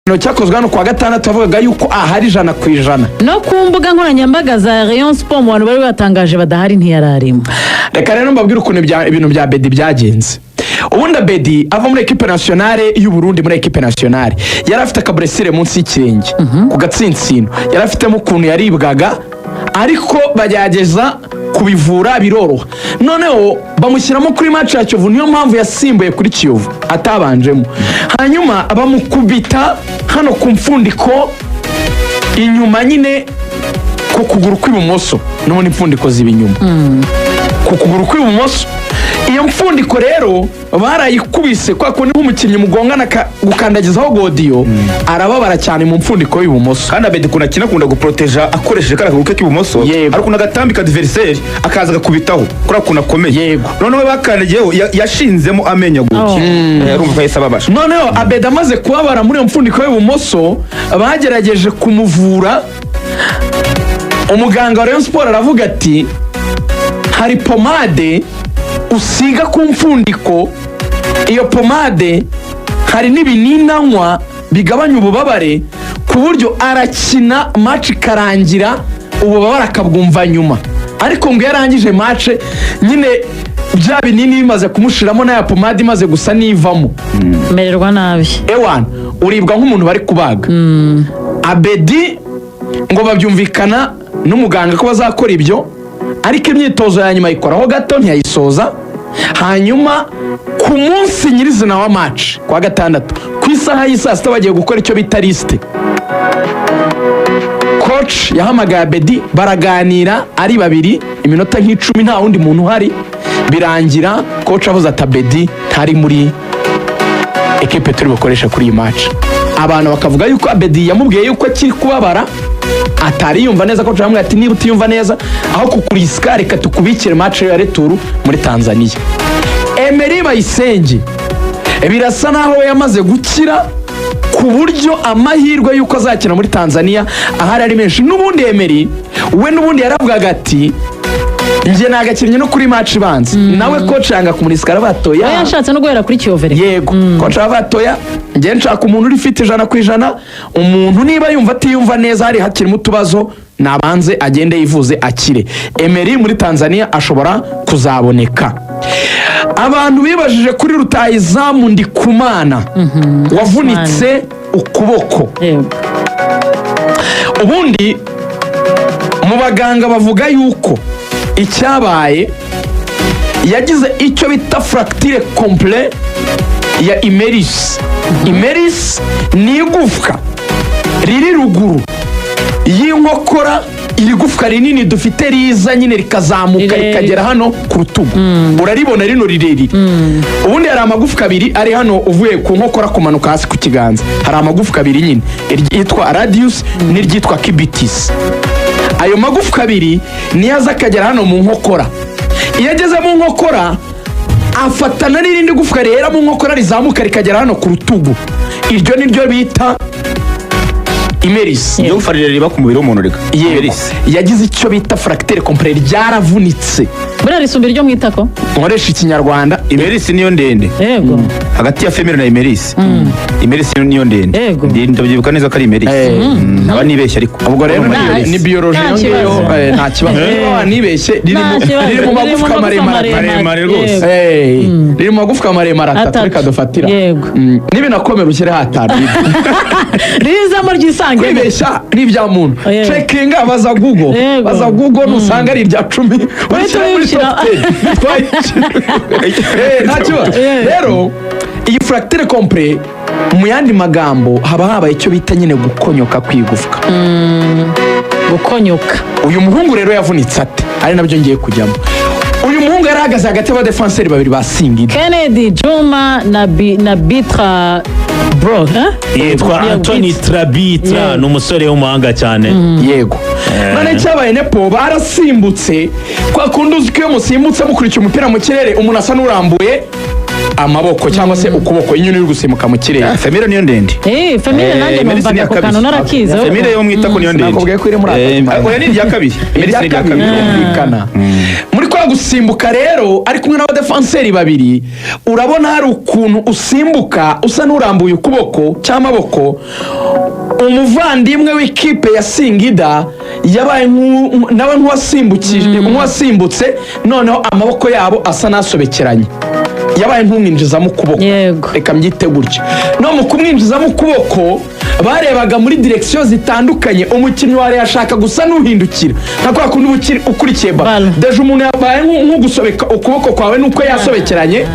no cyakozwe hano kwa gatandatu bavugaga yuko ahari 100%. No ku mbuga nkoranyambaga za Rayon Sport mu bantu bari batangaje badahari ntiyararimo. Reka rero mbabwira ukuntu ibintu bya Bedi byagenze. Ubundi Bedi ava muri equipe nationale y'u Burundi muri equipe nationale yari afite akaburesire munsi y'ikirenge ku gatsintsino, yari afitemo ukuntu yaribwaga ariko bajyageza kubivura biroroha. Noneho bamushyiramo kuri match ya Kiyovu, niyo mpamvu yasimbuye kuri Kiyovu atabanjemo. Hanyuma bamukubita hano ku mfundiko inyuma nyine ku kuguru kw'ibumoso, none imfundiko zibinyuma ku kuguru kw'ibumoso. Iyo mfundiko rero barayikubise kwa ko niho umukinnyi mugongana gukandagizaho godiyo arababara cyane mu mfundiko y'ibumoso. Kandi Bedi kuna kunda guproteja akoresheje karaguruke k'ibumoso ariko nagatambika adversaire akaza gakubitaho kora kuna komeye. Noneho bakandagiyeho yashinzemo amenya guki yarumva yesa babasha. Noneho Abedi amaze kubabara muri iyo mfundiko y'ibumoso bagerageje kumuvura. Umuganga wa Rayon Sport aravuga ati hari pomade usiga ku mfundiko, iyo pomade hari n'ibininanywa bigabanya ububabare ku buryo arakina match karangira ububabare akabwumva nyuma. Ariko ngo yarangije match nyine bya binini bimaze kumushiramo na ya pomade imaze gusa nivamo mererwa nabi. Ewan uribwa nk'umuntu bari kubaga. Abedi ngo babyumvikana n'umuganga ko bazakora ibyo, ariko imyitozo ya nyuma ikoraho gato ntiyayisoza. Hanyuma ku munsi nyirizina wa match kwa gatandatu ku isaha y'isasta bagiye gukora icyo bita liste. Coach yahamagaye Abedi baraganira ari babiri iminota nk'icumi nta wundi muntu uhari. Birangira coach avuze ati Abedi ntari muri equipe turi bukoresha kuri iyi match. Abantu bakavuga yuko Abedi yamubwiye yuko akiri kubabara atari yumva neza. Coach yamubwiye ati niba utiyumva neza aho kukuriska reka tukubikire match ya retour muri Tanzania. Emery Bayisenge birasa naho yamaze gukira ku buryo amahirwe yuko azakina muri Tanzania ahari ari menshi. N'ubundi Emery we n'ubundi yaravugaga ati nje nagakinnye no kuri match banze nawe coach yanga kumuriska batoya yashatse no guhera kuri Kiyovu. Yego coach batoya nje nshaka umuntu uri fit 100%, umuntu niba yumva atiyumva neza hari hakiri mu tubazo nabanze agende yivuze akire. Emery muri Tanzania ashobora kuzaboneka. Abantu bibajije kuri Rutahizamu Ndikumana wavunitse ukuboko. Ubundi mu baganga bavuga yuko icyabaye yagize icyo bita fracture complet ya imeris. Imeris ni igufwa riri ruguru y'inkokora, iri gufwa rinini dufite riza nyine rikazamuka rikagera hano ku rutugu. Uraribona rino rirerire. Ubundi hari amagufwa abiri ari hano uvuye ku nkokora kumanuka hasi ku kiganza. Hari amagufwa abiri nyine iryitwa radius n'iryitwa cubitus. Ayo magufwa abiri niyo aza akagera hano mu nkokora. Iyo ageze mu nkokora afatana n'irindi gufwa rihera mu nkokora rizamuka rikagera hano ku rutugu. Iryo niryo bita imeris. Iyo ufarire riba ku mubiri w'umuntu reka. Imeris yagize icyo bita fracture complet, ryaravunitse. Bura risumbira ryo mwitako. Nkoresha ikinyarwanda. Imeris niyo ndende. Yego. Hagati ya femelle na imeris. Imeris niyo ndende. Ndabyibuka neza ko ari imeris. Aba nibeshye ariko. Ubwo rero ni biology yongeyo nta kibazo. Nibeshye riri mu magufwa maremare rwose. Riri mu magufwa maremare atatu reka dufatira. Nibi nakomera ukire hatari. Rizamo ry'isange. Kwibeshya n'ibya muntu. Checking baza Google nusanga ari irya 10. Rero iyi fracture complet mu yandi magambo haba habaye icyo bita nyine gukonyoka kwigufwa. Gukonyoka. Uyu muhungu rero yavunitse ate ari nabyo ngiye kujyamo. Uyu muhungu yarahagaze hagati y'aba defenseur babiri ba Singida, Kennedy Juma na Bitra bro yitwa Anthony Trabitra, n'umusore w'umuhanga cyane. Yego. None cyabaye nepo barasimbutse kwa kundi uziko iyo musimbutse mukurikiye umupira mu kirere umuntu asa n'urambuye amaboko cyangwa se ukuboko inyoni uri gusimuka mu kirere. Famille niyo ndende. Famille nanjye numvaga ko kantu narakize. Famille yo mwita ko niyo ndende. Nakubwiye ko iri muri oya ni irya kabiri. Muri kwa gusimbuka rero ari kumwe n'abadefanseri babiri, urabona hari ukuntu usimbuka usa n'urambuye ukuboko cy'amaboko. Umuvandimwe w'ikipe ya Singida yabaye nawe nk'uwasimbutse, noneho amaboko yabo asa n'asobekeranye, yabaye nk'umwinjizamo ukuboko, reka mbyite gutyo. no mu kumwinjizamo ukuboko barebaga muri direkisiyo zitandukanye, umukinnyi wari yashaka gusa n'uhindukira nka kwa kundi ukurikiye balo, deje umuntu yabaye nk'ugusobeka ukuboko kwawe nuko yasobekeranye.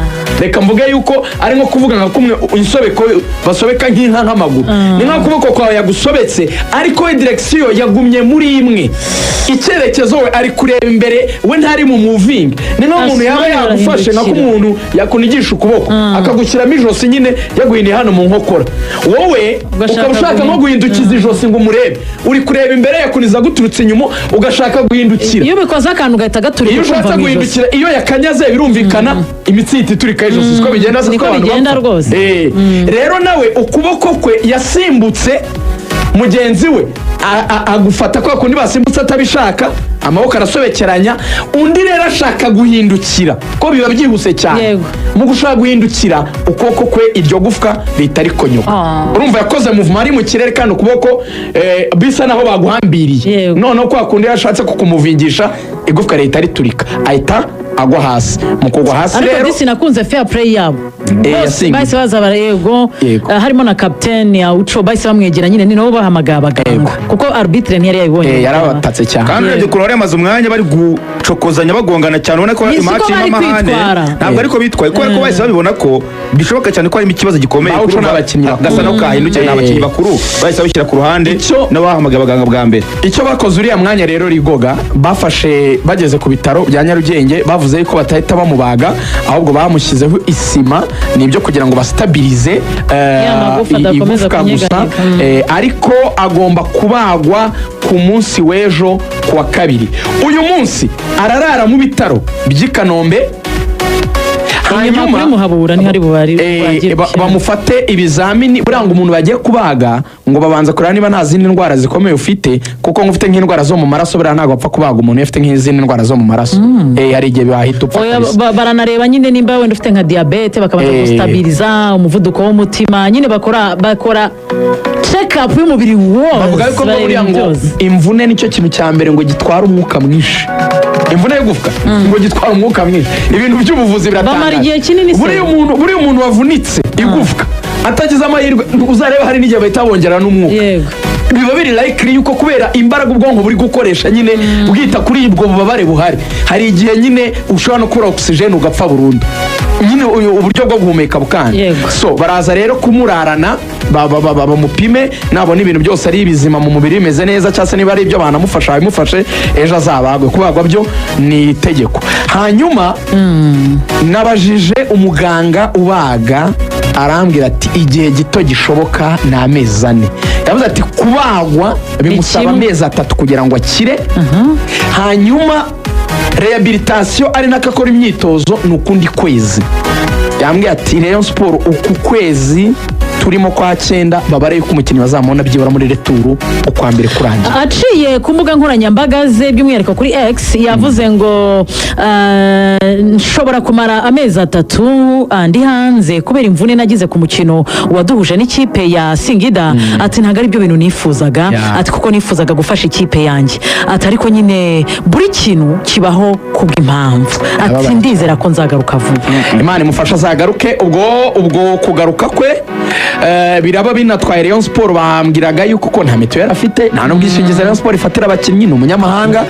Reka mvuge yuko ari nko kuvuga nka kumwe insobeko basobeka nk'inka nk'amaguru, ni nka kuboko kwawe yagusobetse, ariko we direkisiyo yagumye muri imwe, icyerekezo we ari kureba imbere, we ntari mu moving. Ni nko umuntu yaba yagufashe nka k'umuntu yakunigisha ukuboko akagushyiramo ijosi, nyine yaguhiniye hano mu nkokora, wowe ukaba ushaka nko guhindukiza ijosi ngo umurebe, uri kureba imbere yakuniza guturutse inyuma ugashaka guhindukira. Iyo bikoze akantu gahita gaturika, iyo ushatse guhindukira, iyo yakanyaze birumvikana imitsi ihita iturika ijosi, siko bigenda, siko bigenda rwose. Rero nawe ukuboko kwe yasimbutse, mugenzi we agufata kwa kundi basimbutse atabishaka, amaboko arasobekeranya, undi rero ashaka guhindukira, ko biba byihuse cyane. Mu gushaka guhindukira ukuboko kwe iryo gufwa bita rikonyoka, urumva yakoze movement ari mu kirere kandi ukuboko bisa naho baguhambiriye, noneho kwa kundi yashatse kukumuvingisha igufwa leta riturika, ahita agwa hasi. Mu kugwa hasi rero, ariko sinakunze fair play yabo, bahise baza barego, harimo na captain ya Ucho, bahise bamwegera nyine, ni nabo bahamagara abaganga, kuko arbitre ntiyari yabibonye, yarabatatse cyane. Kandi urebye ku ruhare amaze umwanya bari gucokozanya bagongana cyane, ubona ko match y'amahane ntabwo ariko bitwaye, kuko bahise babibona ko bishoboka cyane ko harimo ikibazo gikomeye, Ucho n'abakinnyi gasa no kahindukira n'abakinnyi bakuru, bahise babishyira ku ruhande n'abahamagaye abaganga bwa mbere. Icyo bakoze uriya mwanya rero Rigoga, bafashe bageze ku bitaro bya Nyarugenge, bavuze yuko batahita bamubaga, ahubwo bamushyizeho isima, nibyo kugira ngo bastabilize igufwa gusa, ariko agomba kubagwa ku munsi w'ejo kuwa kabiri. Uyu munsi ararara mu bitaro by'i Kanombe, hanyuma muhabura ntihari bubari bamufate ibizamini. Buranga umuntu bagiye kubaga ngo babanza kureba niba nta zindi ndwara zikomeye ufite, kuko ngufite nk'indwara zo mu maraso, buriya ntabwo bapfa kubaga umuntu ufite nk'izindi ndwara zo mu maraso, hari igihe bahita upfa. Baranareba nyine nimba wenda ufite nka diabete, bakabanza gustabiliza umuvuduko w'umutima, nyine bakora check up y'umubiri wose. Bavuga yuko buriya ngo imvune nicyo kintu cya mbere ngo gitwara umwuka mwinshi, imvune y'igufwa ngo gitwara umwuka mwinshi. Ibintu by'ubuvuzi biratangaje. Buriya umuntu wavunitse igufwa atagize amahirwe, uzareba hari n'igihe bahita bongera n'umwuka, biba biri likely yuko kubera imbaraga ubwonko buri gukoresha nyine bwita kuri ubwo bubabare buhari, hari igihe nyine ushobora no kubura oxygen ugapfa burundu, nyine uburyo bwo guhumeka bukanje. So baraza rero kumurarana, bamupime, nabona ibintu byose ari bizima mu mubiri bimeze neza, cyangwa se niba ari ibyo banamufasha bimufashe, ejo azabagwe. Kubagwa byo ni itegeko. Hanyuma nabajije umuganga ubaga, arambwira ati igihe gito gishoboka ni amezi 4. yavuze ati kubagwa bimusaba amezi 3 kugira ngo akire, hanyuma rehabilitation ari nakakora imyitozo nukundi kwezi. Yambwiye ati Rayon Sport uku kwezi turimo kwa 9 babare yuko umukinnyi bazamubona byibura muri returu ukwa mbere kurangira. Aciye ku mbuga nkoranyambaga ze by'umwihariko kuri X, yavuze ngo nshobora kumara amezi 3 andi hanze kubera imvune nagize ku mukino waduhuje n'ikipe ya Singida. Ati ntago ari byo bintu nifuzaga, ati kuko nifuzaga gufasha ikipe yanjye, ati ariko nyine buri kintu kibaho kubw'impamvu, ati ndizera ko nzagaruka vuba. Imana imufasha azagaruke. Ubwo kugaruka kwe biraba binatwaye Rayon Sport. Bambwiraga yuko ko nta mituweli afite, nta n'ubwishingizi Rayon Sport ifatira abakinnyi, ni umunyamahanga.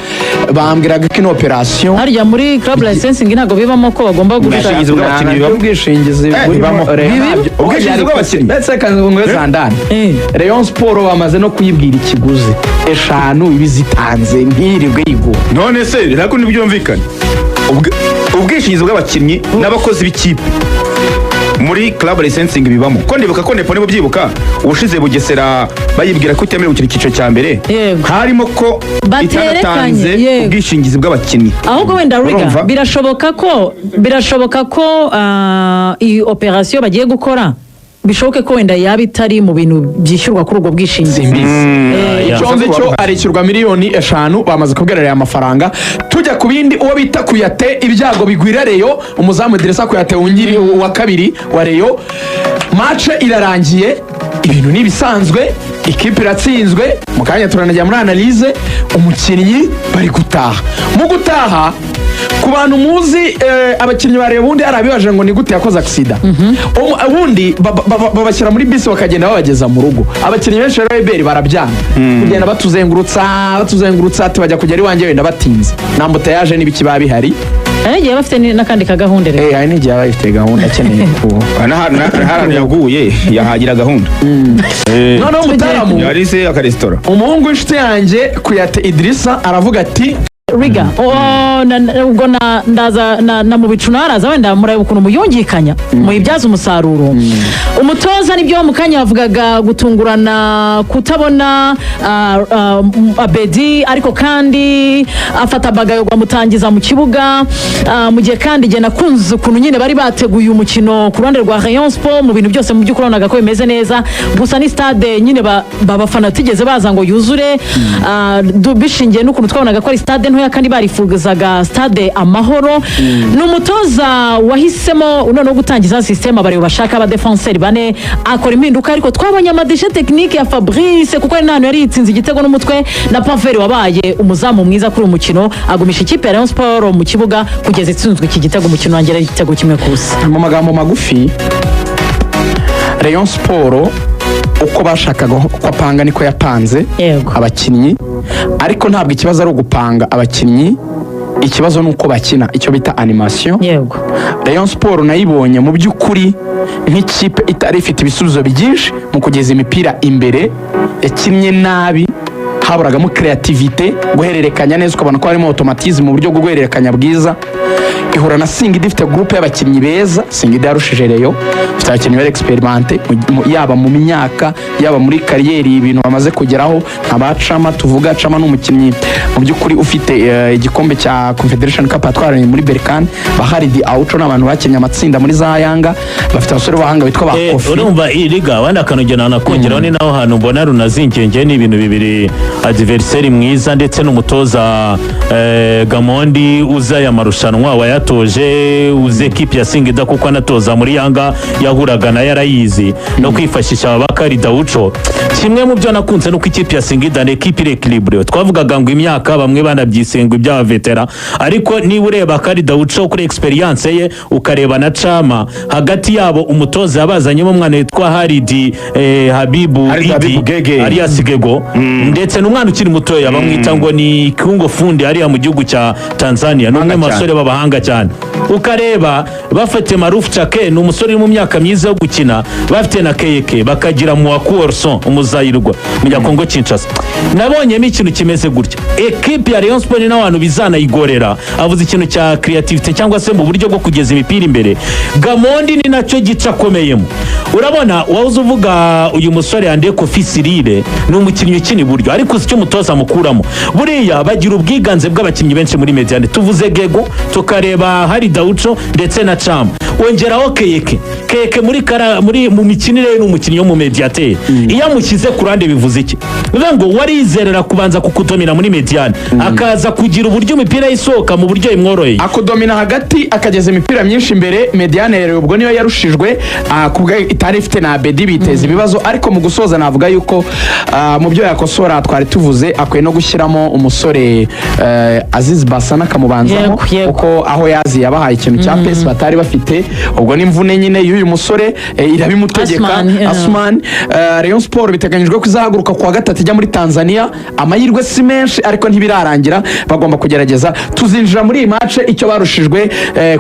Bambwiraga ko ino operation harya muri club licensing ntago bibamo ko bagomba gushaka ubwishingizi bibamo. Ubwishingizi bw'abakinnyi ndetse kanzwe zandana Rayon Sport bamaze no kuyibwira ikiguzi 5 ibizitanze ntirirwe yigo. None se rako nibyumvikana ubwishingizi bw'abakinnyi n'abakozi b'ikipe muri club licensing bibamo. Ko ndibuka ko Nepo nibo byibuka ubushize Bugesera bayibwira ko itemerewe gukina icyiciro cya mbere, harimo ko itanatanze ubwishingizi bw'abakinnyi. Ahubwo wenda Riga birashoboka ko iyi operation bagiye gukora bishoboke ko wenda yaba itari mu bintu byishyurwa kuri ubwo bwishingizi. icyo nzi cyo arishyurwa miliyoni 5 bamaze kubwirira aya mafaranga. Tujya ku bindi, uwo bita Kuyate ibyago bigwira Reyo, umuzamu Idrissa Kuyate wungiri wa kabiri wa Reyo, match irarangiye, ibintu nibisanzwe, ikipe iratsinzwe, mu kanya turanajya muri analyse, umukinnyi bari gutaha. Mu gutaha ku bantu muzi abakinnyi ba Reyo bundi arabibaje ngo ni gute yakoze accident. Ubundi babashyira muri bisi bakagenda babageza mu rugo. Abakinnyi benshi rero Eberi barabyanga, kugenda batuzengurutsa ati bajya kugera iwanjye wenda batinze, nambuta yaje n'ibiki babihari. Yagiye bafite n'akandi kagahunda rero. Hari n'igihe aba bafite gahunda akeneye n'ahantu yaguye yahagira gahunda. Noneho umutaramu yarise akaresitora, umuhungu w'inshuti yanjye Kuyate Idrissa aravuga ati Riga ubwo ndaza na mu bicu naraza wenda mureba ukuntu muyungikanya muyibyaza umusaruro. Umutoza nibyo mu kanya yavugaga gutungurana kutabona Abedi, ariko kandi afata Bagayo mutangiza mu kibuga, mu gihe kandi jye nakunze ukuntu nyine bari bateguye umukino ku ruhande rwa Rayon Sport, mu bintu byose mu by'ukuri naga ko bimeze neza, gusa ni stade nyine babafana tigeze baza ngo yuzure, bishingiye n'ukuntu twabonaga ko ari stade ntoya kandi barifuzaga stade Amahoro. N'umutoza wahisemo noneho gutangiza system abareba bashaka aba defenseur bane, akora impinduka, ariko twabonye amadeshe technique ya Fabrice kuko ari nano yari yitsinze igitego n'umutwe, na Paveri wabaye umuzamu mwiza kuri umukino, agumisha ikipe ya Rayon Sport mu kibuga kugeza itsinzwe iki gitego umukino wangera igitego kimwe kusa. Mu magambo magufi, Rayon Sport uko bashakaga ko apanga niko yapanze abakinnyi, ariko ntabwo ikibazo ari ugupanga abakinnyi, ikibazo nuko bakina, icyo bita animation. Rayon Sport nayibonye mu by'ukuri nk'ikipe itari ifite ibisubizo byinshi mu kugeza imipira imbere, yakinnye nabi, haburagamo creativity, guhererekanya neza, ukabona ko harimo automatisme mu buryo bwo guhererekanya bwiza. Ihura na Singida ifite groupe y'abakinnyi beza, Singida yarushije Reyo, ifite abakinnyi bari experimente yaba mu myaka yaba muri kariyeri, ibintu bamaze kugeraho nk'abacama. Tuvuga Cama n'umukinnyi mu by'ukuri ufite igikombe cya Confederation Cup atwaranye muri Berkane. Baharidi Aucho n'abantu bakinnye amatsinda muri za Yanga, bafite abasore b'abahanga bitwa ba Kofi. Urumva iriga wanda akanogena nakongeraho ni naho hantu mbona runazingenge ni ibintu bibiri, adversaire mwiza ndetse n'umutoza Gamondi uza ya marushanwa wayatoje, uze equipe ya Singida kuko anatoza muri Yanga yahuraga na yarayizi no kwifashisha Bakari Daucho. Kimwe mu byo nakunze nuko ikipe ya Singida ni equipe equilibre, twavugaga ngo imyaka bamwe banabyisengwa iby'aba veteran, ariko niba ureba Bakari Daucho kuri experience ye ukareba na Cama, hagati yabo umutoza yabazanyemo umwana witwa Haridi Habibu Idi Arias Gego, ndetse n'umwana ukiri mutoya bamwita ngo ni Kungo Fundi ari mu gihugu cya Tanzania, n'umwe masore babahanga cyane. Ukareba bafite Maruf Chake n'umusore mu myaka myiza yo gukina, bafite na Keke, bakagira mu Orson umuzayirwa mu Kongo Kinshasa. Nabonyemo ikintu kimeze gutya, equipe ya Rayon Sport n'abantu bizana igorera, avuze ikintu cya creativity cyangwa se mu buryo bwo kugeza imipira imbere. Gamondi ni nacyo gica komeyemo. Urabona wawuze uvuga uyu musore Ande Kofi Cyril ni umukinnyi ukina iburyo, ariko icyo umutoza mukuramo buriya bagira ubwiganze bw'abakinnyi benshi muri Mediane. Tuvuze Gego, tukareba hari Daucho ndetse na Cama, wongeraho Keke muri mu mikinire n'umukinnyi wo mu Mediateur. Iyo amukize ku ruhande bivuze iki? Bivuga ngo warizerera kubanza kukudomina muri Mediane, akaza kugira uburyo imipira isohoka mu buryo imworoheye, akudomina hagati akageza imipira myinshi imbere. Mediane rero ubwo niyo yarushijwe kubwa itari ifite na Abedi biteza ibibazo, ariko mu gusoza navuga yuko mu byo yakosora twari tuvuze akwiye no gushyiramo umusore Aziz Basana kamubanzamo, kuko aho yazi yabahaye ikintu cya pesi batari bafite. Ubwo n'imvune nyine y'uyu musore irabimutegeka Asman. Rayon Sport biteganyijwe ko izahaguruka kuwa gatatu ijya muri Tanzania. Amahirwe si menshi ariko ntibirarangira, bagomba kugerageza. Tuzinjira muri iyi match icyo barushijwe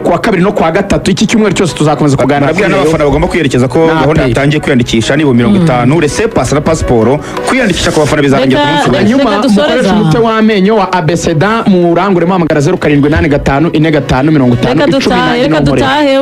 kuwa kabiri no kuwa gatatu. Iki cyumweru cyose tuzakomeza kuganira n'abafana bagomba kwiyerekeza ko gahunda yatangiye kwiyandikisha nibo 50 rese pass na passport. Kwiyandikisha ku bafana bizarangira ku munsi. Nyuma mukoresha umuti w'amenyo wa Abeceda mu rangure muhamagara 0785 45 50 reka dutahe